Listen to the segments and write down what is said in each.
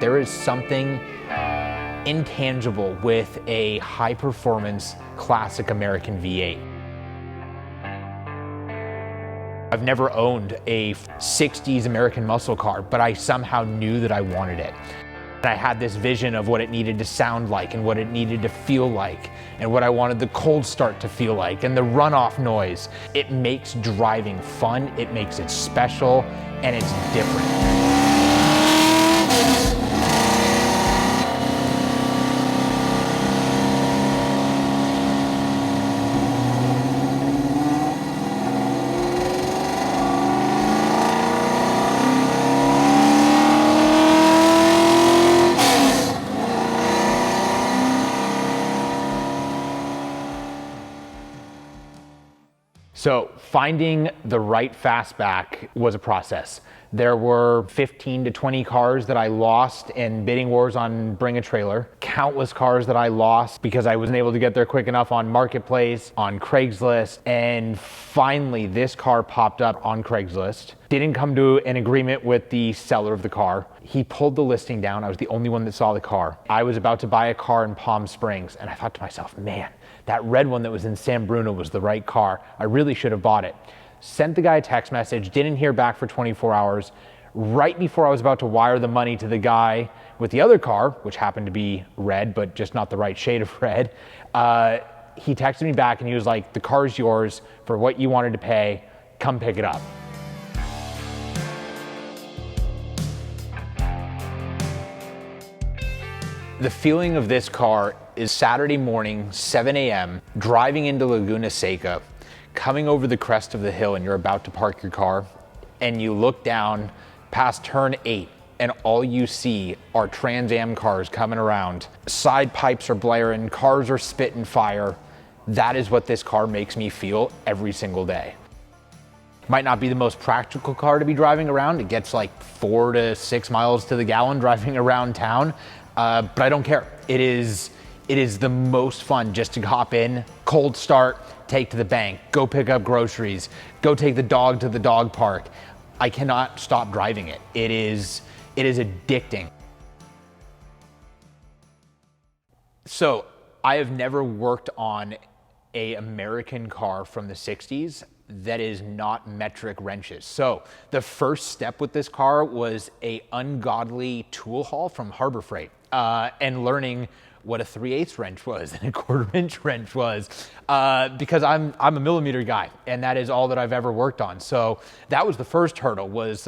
There is something intangible with a high-performance classic American V8. I've never owned a 60s American muscle car, but I somehow knew that I wanted it. I had this vision of what it needed to sound like and what it needed to feel like and what I wanted the cold start to feel like and the runoff noise. It makes driving fun, it makes it special, and it's different. So finding the right fastback was a process. There were 15 to 20 cars that I lost in bidding wars on Bring a Trailer. Countless cars that I lost because I wasn't able to get there quick enough on Marketplace, on Craigslist. And finally, this car popped up on Craigslist. Didn't come to an agreement with the seller of the car. He pulled the listing down. I was the only one that saw the car. I was about to buy a car in Palm Springs, and I thought to myself, man, that red one that was in San Bruno was the right car. I really should have bought it. Sent the guy a text message, didn't hear back for 24 hours. Right before I was about to wire the money to the guy with the other car, which happened to be red, but just not the right shade of red, he texted me back and he was like, the car's yours for what you wanted to pay, come pick it up. The feeling of this car is Saturday morning, 7 a.m., driving into Laguna Seca, coming over the crest of the hill and you're about to park your car, and you look down past turn 8 and all you see are Trans Am cars coming around. Side pipes are blaring, cars are spitting fire. That is what this car makes me feel every single day. Might not be the most practical car to be driving around. It gets like 4 to 6 miles to the gallon driving around town. But I don't care. It is the most fun just to hop in, cold start, take to the bank, go pick up groceries, go take the dog to the dog park. I cannot stop driving it. It is addicting. So I have never worked on an American car from the 60s that is not metric wrenches. So the first step with this car was a ungodly tool haul from Harbor Freight and learning what a 3/8 wrench was and a 1/4 inch wrench was because I'm a millimeter guy and that is all that I've ever worked on. So that was the first hurdle, was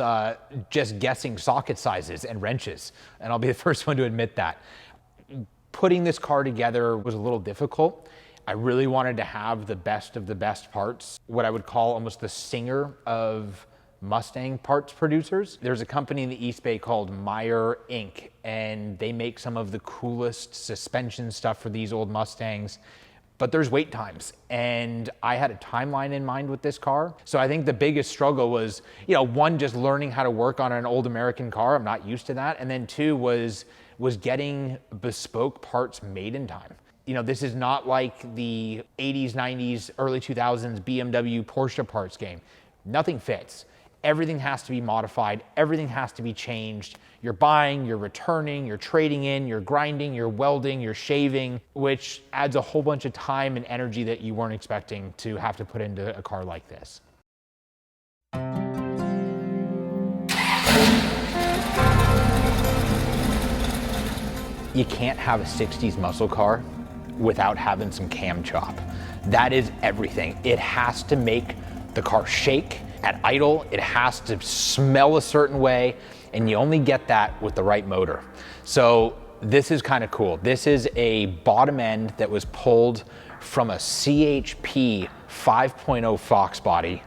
just guessing socket sizes and wrenches. And I'll be the first one to admit that. Putting this car together was a little difficult. I really wanted to have the best of the best parts, what I would call almost the Singer of Mustang parts producers. There's a company in the East Bay called Meyer Inc., and they make some of the coolest suspension stuff for these old Mustangs, but there's wait times, and I had a timeline in mind with this car. So I think the biggest struggle was, one, just learning how to work on an old American car. I'm not used to that. And then two was getting bespoke parts made in time. This is not like the 80s, 90s, early 2000s BMW, Porsche parts game. Nothing fits. Everything has to be modified. Everything has to be changed. You're buying, you're returning, you're trading in, you're grinding, you're welding, you're shaving, which adds a whole bunch of time and energy that you weren't expecting to have to put into a car like this. You can't have a 60s muscle car without having some cam chop. That is everything. It has to make the car shake at idle. It has to smell a certain way, and you only get that with the right motor. So this is kind of cool. This is a bottom end that was pulled from a CHP 5.0 Fox body,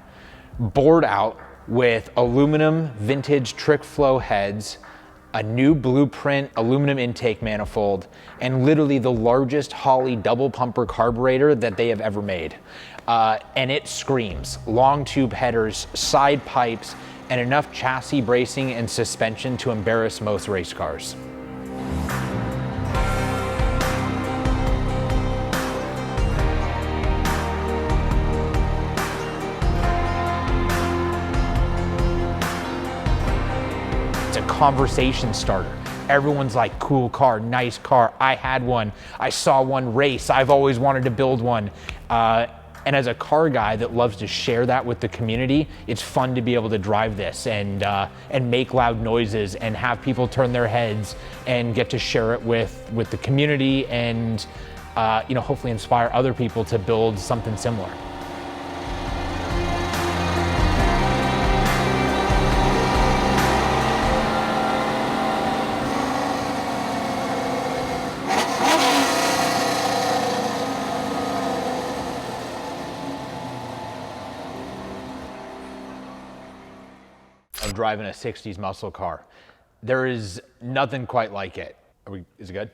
bored out with aluminum vintage trick flow heads, a new blueprint aluminum intake manifold, and literally the largest Holley double pumper carburetor that they have ever made. And it screams. Long tube headers, side pipes, and enough chassis bracing and suspension to embarrass most race cars. It's a conversation starter. everyone's like, cool car, nice car. I had one. I saw one race. I've always wanted to build one. And as a car guy that loves to share that with the community, it's fun to be able to drive this and make loud noises and have people turn their heads and get to share it with the community and hopefully inspire other people to build something similar. I'm driving a 60s muscle car. There is nothing quite like it. Is it good?